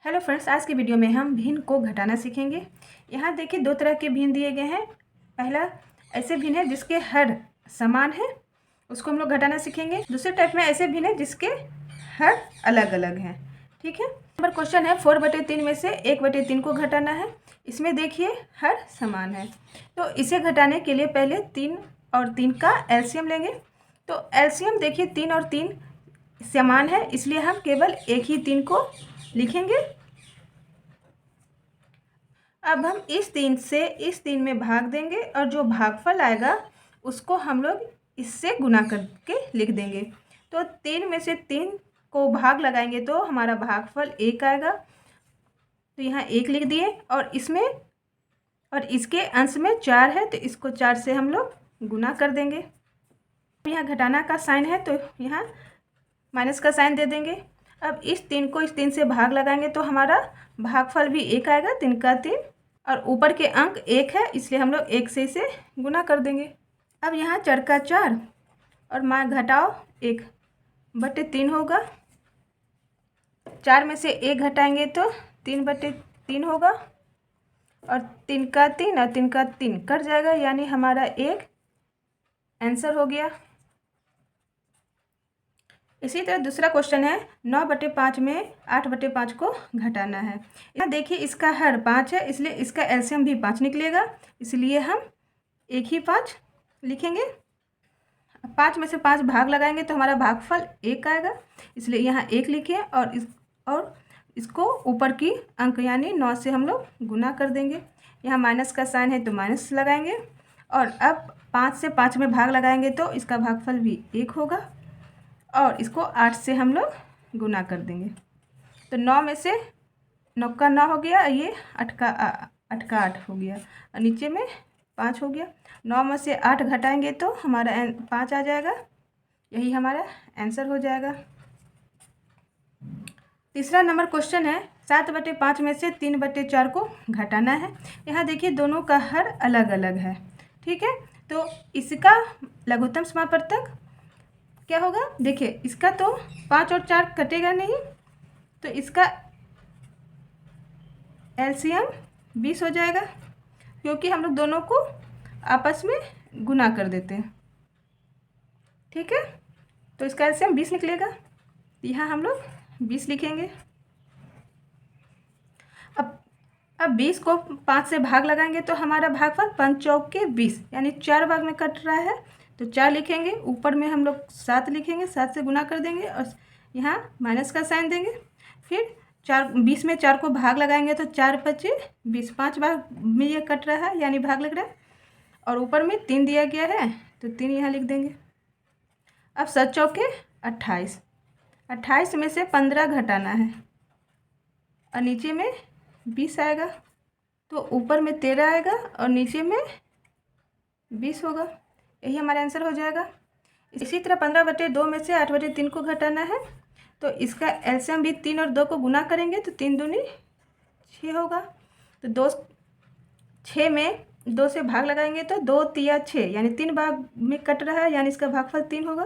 Hello friends, आज की video में हम भिन्न को घटाना सीखेंगे। यहाँ देखिए दो तरह के भिन्न दिए गए हैं। पहला ऐसे भिन्न है जिसके हर समान है, उसको हम लोग घटाना सीखेंगे। दूसरे टाइप में ऐसे भिन्न है जिसके हर अलग अलग हैं। ठीक है। नंबर क्वेश्चन है 4/3 में से 1/3 को घटाना है। इसमें देखिए हर समान है, तो इसे घटाने के लिए पहले 3 और 3 का एलसीएम लेंगे। तो एलसीएम देखिए 3 और 3 समान है, इसलिए हम केवल एक ही 3 को लिखेंगे। अब हम इस 3 से इस 3 में भाग देंगे और जो भागफल आएगा उसको हम लोग इससे गुना करके लिख देंगे। तो 3 में से 3 को भाग लगाएंगे तो हमारा भागफल 1 आएगा। तो यहाँ 1 लिख दिए और इसमें और इसके अंश में 4 है, तो इसको 4 से हम लोग गुना कर देंगे। यहाँ घटाना का साइन है तो यहाँ माइनस का साइन दे देंगे। अब इस 3 को इस 3 से भाग लगाएंगे तो हमारा भागफल भी 1 आएगा, 3 का 3, और ऊपर के अंक 1 है, इसलिए हम लोग 1 से इसे गुना कर देंगे। अब यहाँ 4 का 4 और मान घटाओ 1/3 होगा। 4 में से 1 घटाएंगे तो 3/3 होगा, और 3 का 3 और 3 का 3 कट जाएगा, यानी हमारा 1 आंसर हो गया। इसी तरह दूसरा क्वेश्चन है 9/5 में 8/5 को घटाना है। यहाँ देखिए इसका हर 5 है, इसलिए इसका एलसीएम भी 5 निकलेगा, इसलिए हम एक ही 5 लिखेंगे। 5 में से 5 भाग लगाएंगे तो हमारा भागफल 1 आएगा, इसलिए यहाँ 1 लिखे और इसको ऊपर की अंक यानी 9 से हम लोग गुना कर देंगे। यहाँ माइनस का साइन है तो माइनस लगाएंगे, और अब 5 से 5 में भाग लगाएंगे तो इसका भागफल भी 1 होगा, और इसको 8 से हम लोग गुना कर देंगे। तो 9 में से 9 का 9 हो गया, ये 8 का 8 हो गया, और नीचे में 5 हो गया। 9 में से 8 घटाएंगे तो हमारा 5 आ जाएगा, यही हमारा आंसर हो जाएगा। तीसरा नंबर क्वेश्चन है 7/5 में से 3/4 को घटाना है। यहाँ देखिए दोनों का हर अलग अलग है। ठीक है, तो इसका लघुत्तम समापवर्तक क्या होगा? देखिए इसका तो 5 और 4 कटेगा नहीं, तो इसका एलसीएम 20 हो जाएगा, क्योंकि हम लोग दोनों को आपस में गुना कर देते हैं। ठीक है, तो इसका एलसीएम 20 निकलेगा, यहाँ हम लोग 20 लिखेंगे। अब 20 को 5 से भाग लगाएंगे तो हमारा भागफल 5 चौक के 20, यानी 4 भाग में कट रहा है, तो 4 लिखेंगे। ऊपर में हम लोग 7 लिखेंगे, 7 से गुना कर देंगे और यहाँ माइनस का साइन देंगे। फिर 20 में 4 को भाग लगाएंगे तो 4×5 = 20, 5 भाग में ये कट रहा है यानी भाग लग रहा है, और ऊपर में 3 दिया गया है तो 3 यहाँ लिख देंगे। अब 7 चौके 28, 28 में से 15 घटाना है और नीचे में 20 आएगा, तो ऊपर में 13 आएगा और नीचे में 20 होगा, यही हमारा आंसर हो जाएगा। इसी तरह 15/2 में से 8/3 को घटाना है, तो इसका एलसीएम भी 3 और 2 को गुना करेंगे तो 3 दूनी 6 होगा। तो 6 में 2 से भाग लगाएंगे तो 2 तिया 6, यानी 3 भाग में कट रहा है, यानी इसका भागफल 3 होगा,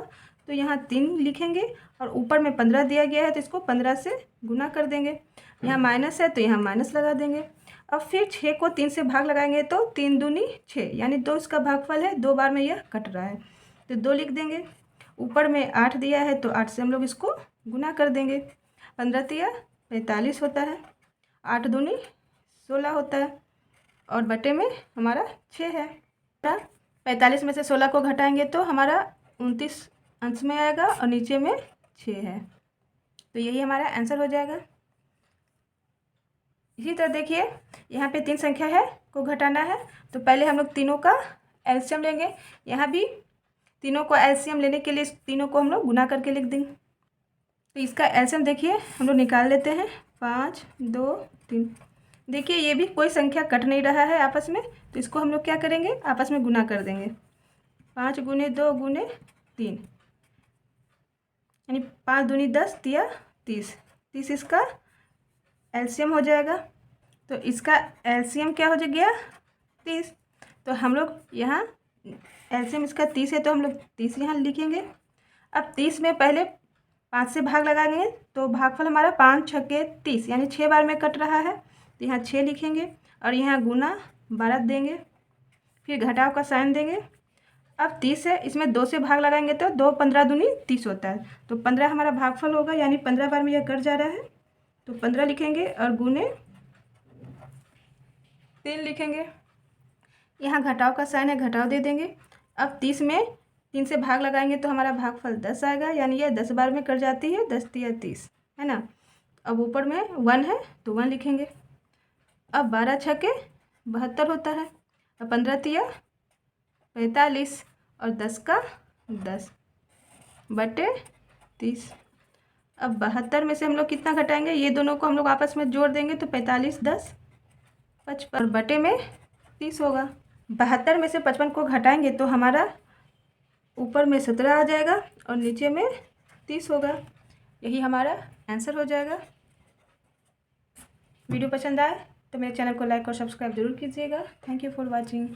तो यहाँ 3 लिखेंगे, और ऊपर में 15 दिया गया है तो इसको 15 से गुना कर देंगे। यहाँ माइनस है तो यहाँ माइनस लगा देंगे। अब फिर 6 को 3 से भाग लगाएंगे तो 3 दूनी 6, यानी 2 इसका भागफल है, 2 बार में यह कट रहा है, तो 2 लिख देंगे। ऊपर में 8 दिया है तो 8 से हम लोग इसको गुना कर देंगे। 15 तिया 45 होता है, 8 दूनी 16 होता है, और बटे में हमारा 6 है। 45 में से 16 को घटाएंगे तो हमारा 29 अंश में आएगा और नीचे में 6 है, तो यही हमारा आंसर हो जाएगा। इसी तरह देखिए यहाँ पे 3 संख्या है को घटाना है, तो पहले हम लोग तीनों का एलसीएम लेंगे। यहाँ भी तीनों को एलसीएम लेने के लिए तीनों को हम लोग गुना करके लिख देंगे। तो इसका एलसीएम देखिए हम लोग निकाल लेते हैं, 5 2 3। देखिए ये भी कोई संख्या कट नहीं रहा है आपस में, तो इसको हम लोग क्या करेंगे, आपस में गुना कर देंगे। 5 × 2 × 3, यानी 5 दूनी 10 तिया 30, 30 इसका एलसीएम हो जाएगा। तो इसका एलसीएम क्या हो गया, 30। तो हम लोग यहाँ एलसीएम इसका 30 है तो हम लोग 30 यहाँ लिखेंगे। अब 30 में पहले 5 से भाग लगाएंगे तो भागफल हमारा 5 छक्के 30 यानी 6 बार में कट रहा है। तो यहाँ 6 लिखेंगे और यहाँ गुना 12 देंगे, फिर घटाव का साइन देंगे। अब 30 है, इसमें 2 से भाग लगाएंगे तो 2 15 दूनी 30 होता है। तो 15 हमारा भागफल होगा, यानी 15 बार में यह कट जा रहा है। तो 15 लिखेंगे और गुने 3 लिखेंगे। यहाँ घटाव का साइन है, घटाव दे देंगे। अब 30 में 3 से भाग लगाएंगे तो हमारा भागफल 10 आएगा, यानी यह 10 बार में कट जाती है, 10 तिया 30 है ना। अब ऊपर में 1 है तो 1 लिखेंगे। अब 12 छक्के 72 होता है, अब 15 तिया 45 और 10 का 10 बटे 30। अब 72 में से हम लोग कितना घटाएंगे, ये दोनों को हम लोग आपस में जोड़ देंगे तो 45 10 55 और बटे में 30 होगा। 72 में से 55 को घटाएंगे तो हमारा ऊपर में 17 आ जाएगा और नीचे में 30 होगा। यही हमारा आंसर हो जाएगा। वीडियो पसंद आए तो मेरे चैनल को लाइक और सब्सक्राइब जरूर कीजिएगा। Thank you for watching.